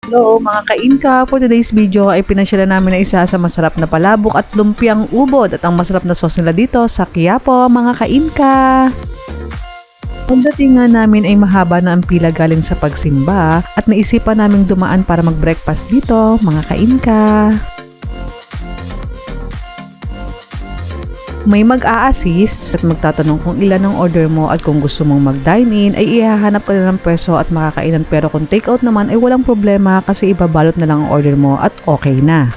Hello mga kainka, for today's video ay pinasyalan namin na isa sa masarap na palabok at lumpiang ubod at ang masarap na sauce nila dito sa Quiapo mga kainka. Pagdating nga namin ay mahaba na ang pila galing sa pagsimba at naisipan naming dumaan para mag-breakfast dito mga kainka. May mag-a-assist at magtatanong kung ilan ang order mo at kung gusto mong mag-dine-in ay ihahanap ka na ng pwesto at makakainan, pero kung take-out naman ay walang problema kasi ibabalot na lang ang order mo at okay na.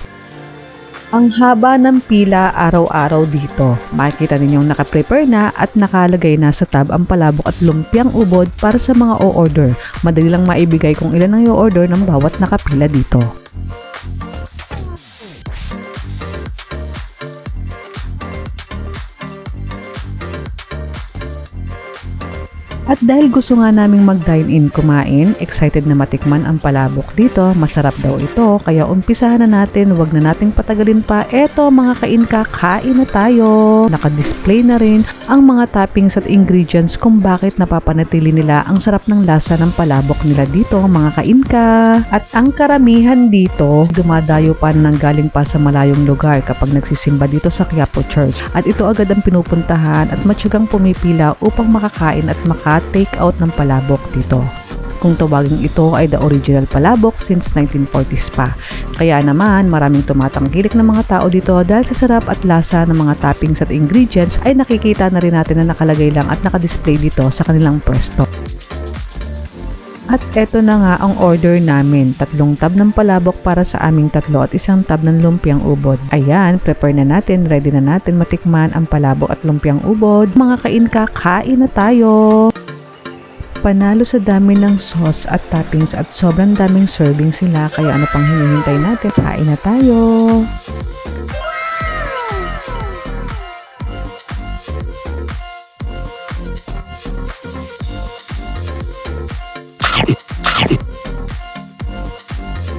Ang haba ng pila araw-araw dito. Makikita ninyong naka-prepare na at nakalagay na sa tab ang palabok at lumpiang ubod para sa mga o-order. Madali lang maibigay kung ilan ang i-order ng bawat nakapila dito. At dahil gusto nga naming mag-dine-in kumain, excited na matikman ang palabok dito, masarap daw ito, kaya umpisahan na natin, wag na nating patagalin pa. Eto mga kainka, kain na tayo! Naka-display na rin ang mga toppings at ingredients kung bakit napapanatili nila ang sarap ng lasa ng palabok nila dito mga kainka. At ang karamihan dito, dumadayo pa ng galing pa sa malayong lugar kapag nagsisimba dito sa Quiapo Church. At ito agad ang pinupuntahan at matyagang pumipila upang makakain at take out ng palabok dito. Kung tawagin ito ay the original palabok since 1940s pa. Kaya naman maraming tumatangkilik ng mga tao dito dahil sa sarap at lasa ng mga toppings at ingredients ay nakikita na rin natin na nakalagay lang at nakadisplay dito sa kanilang pwesto. At eto na nga ang order namin, 3 tab ng palabok para sa aming 3 at 1 tab ng lumpiang ubod. Ayan, prepare na natin, ready na natin matikman ang palabok at lumpiang ubod. Mga kainka, kain na tayo! Panalo sa dami ng sauce at toppings at sobrang daming serving sila, kaya ano pang hinihintay natin, kain na tayo!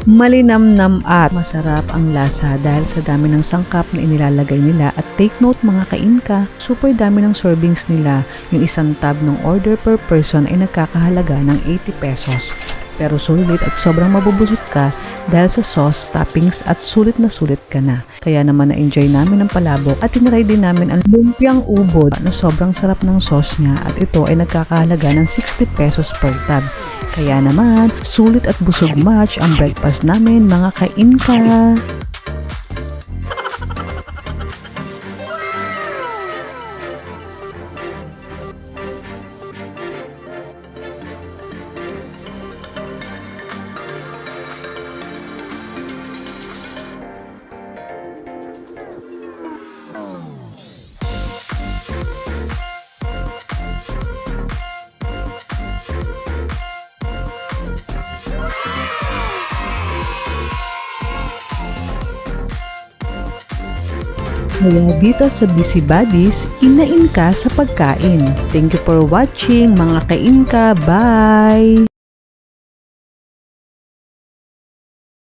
Malinamnam at masarap ang lasa dahil sa dami ng sangkap na inilalagay nila. At take note mga kainka, super dami ng servings nila. Yung isang tab ng order per person ay nagkakahalaga ng 80 pesos. Pero sulit at sobrang mabubusog ka dahil sa sauce, toppings at sulit ka na. Kaya naman na-enjoy namin ang palabok at tinry din namin ang lumpiang ubod na sobrang sarap ng sauce niya at ito ay nagkakahalaga ng 60 pesos per tab. Kaya naman, sulit at busog match ang breakfast namin mga kainka. Kaya dito sa Busy Buddies, inain ka sa pagkain. Thank you for watching mga kainka. Bye!